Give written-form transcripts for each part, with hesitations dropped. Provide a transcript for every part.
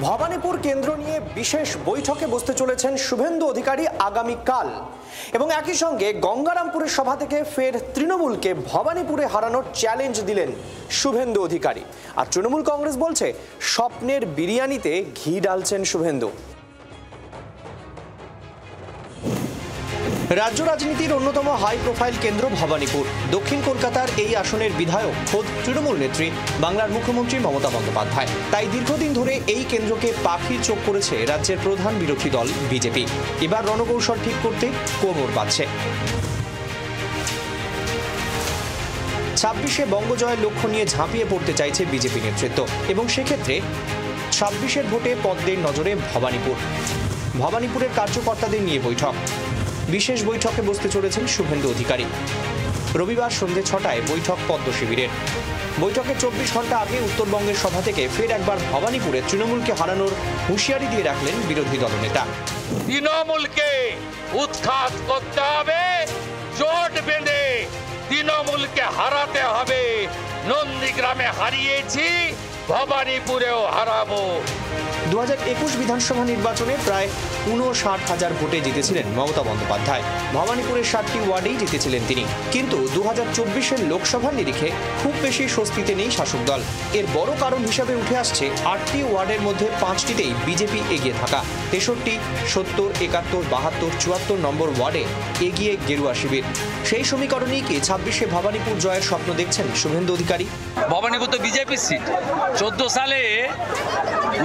ভবানীপুর কেন্দ্র নিয়ে বিশেষ বৈঠকে বসতে চলেছেন শুভেন্দু অধিকারী আগামীকাল এবং একই সঙ্গে গঙ্গারামপুরের সভা থেকে ফের তৃণমূলকে ভবানীপুরে হারানোর চ্যালেঞ্জ দিলেন শুভেন্দু অধিকারী। আর তৃণমূল কংগ্রেস বলছে স্বপ্নের বিরিয়ানিতে ঘি ঢালছেন শুভেন্দু। রাজ্য রাজনীতির অন্যতম হাই প্রোফাইল কেন্দ্র ভবানীপুর। দক্ষিণ কলকাতার এই আসনের বিধায়ক খোদ তৃণমূল নেত্রী বাংলার মুখ্যমন্ত্রী মমতা বন্দ্যোপাধ্যায়। তাই দীর্ঘদিন ধরে এই কেন্দ্রকে পাখির চোখ করেছে রাজ্যের প্রধান বিরোধী দল বিজেপি। এবার রণকৌশল ঠিক করতে কোমর বাঁধছে। 26-এ বঙ্গজয়ের লক্ষ্য নিয়ে ঝাঁপিয়ে পড়তে চাইছে বিজেপি নেতৃত্ব এবং সেক্ষেত্রে 26-এর ভোটে পদ্মের নজরে ভবানীপুরের কার্যকর্তাদের নিয়ে বৈঠক। বিশেষ বৈঠকে বসতে চলেছেন শুভেন্দু অধিকারী। রবিবার সন্ধ্যে 6টায় বৈঠক পদ্ম শিবিরের। বৈঠকে 24 ঘন্টা আগে উত্তরবঙ্গের সভা থেকে ফের একবার ভবানীপুরে তৃণমূলকে হারানোর হুঁশিয়ারি দিয়ে রাখলেন বিরোধী দলনেতা। তৃণমূলকে উৎখাত করতে হবে, জোট বেঁধে তৃণমূলকে হারাতে হবে। নন্দীগ্রামে হারিয়েছি, ভবানীপুরেও হারাবো। 2021 বিধানসভা নির্বাচনে প্রায় 59,000 ভোটে জিতেছিলেন মমতা বন্দ্যোপাধ্যায়। ভবানীপুরের 7টি ওয়ার্ডেই জিতেছিলেন তিনি। কিন্তু 2024-এর লোকসভার নিরিখে খুব বেশি স্বস্তিতে নেই শাসক দল। এর বড় কারণ হিসাবে উঠে আসছে 8টি ওয়ার্ডের মধ্যে 5টিতেই বিজেপি এগিয়ে থাকা। 63, 70, 71, 72, 74 নম্বর ওয়ার্ডে এগিয়ে গেরুয়া শিবির। সেই সমীকরণেই কি 26-এ ভবানীপুর জয়ের স্বপ্ন দেখছেন শুভেন্দু অধিকারী? ভবানীপুর তো বিজেপির সিট। 14 সালে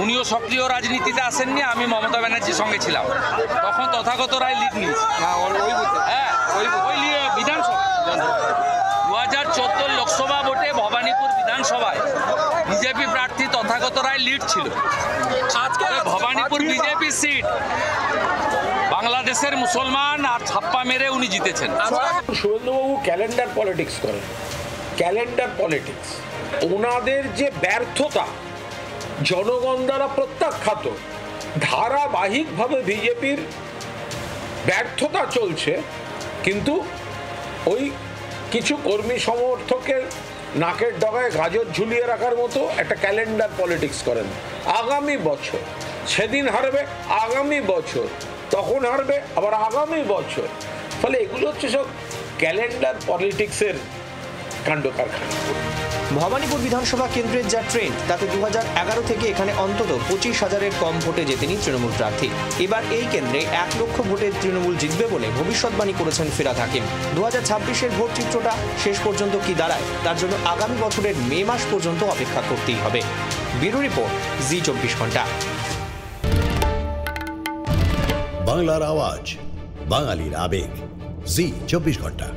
উনিও সক্রিয় রাজনীতিতে আসেননি, আমি মমতা ব্যানার্জির সঙ্গে ছিলাম। তখন তথাগত রায় লিড নিয়েছে বিধানসভা। 2014 লোকসভা ভোটে ভবানীপুর বিধানসভায় বিজেপি প্রার্থী তথাগত রায় লিড ছিল। আজকে ভবানীপুর বিজেপি সিট। বাংলাদেশের মুসলমান আর ছাপ্পা মেরে উনি জিতেছেন। শুভেন্দুবাবু ক্যালেন্ডার পলিটিক্স করেন। ক্যালেন্ডার পলিটিক্স, ওনাদের যে ব্যর্থতা জনগণ দ্বারা প্রত্যাখ্যাত, ধারাবাহিকভাবে বিজেপির ব্যর্থতা চলছে, কিন্তু ওই কিছু কর্মী সমর্থকের নাকের ডগায় গাজর ঝুলিয়ে রাখার মতো একটা ক্যালেন্ডার পলিটিক্স করেন। আগামী বছর সেদিন হারবে, আগামী বছর তখন হারবে, আবার আগামী বছর। ফলে এগুলো হচ্ছে সব ক্যালেন্ডার পলিটিক্সের কাণ্ড কারখানা। ভবানীপুর বিধানসভা কেন্দ্রের যা ট্রেন্ড, তাতে 2011 থেকে এখানে অন্তত 25,000-এর কম ভোটে জেতেনি তৃণমূল প্রার্থী। এবার এই কেন্দ্রে 1 লক্ষ ভোটে তৃণমূল জিতবে বলে ভবিষ্যৎবাণী করেছেন ফিরহাদ হাকিম। 2026-এর ভোট চিত্রটা শেষ পর্যন্ত কি দাঁড়ায়, তার জন্য আগামী বছরের মে মাস পর্যন্ত অপেক্ষা করতেই হবে। ব্যুরো রিপোর্ট, জি 24 ঘন্টা। বাংলার আওয়াজ, বাঙালির আবেগ, জি 24 ঘন্টা।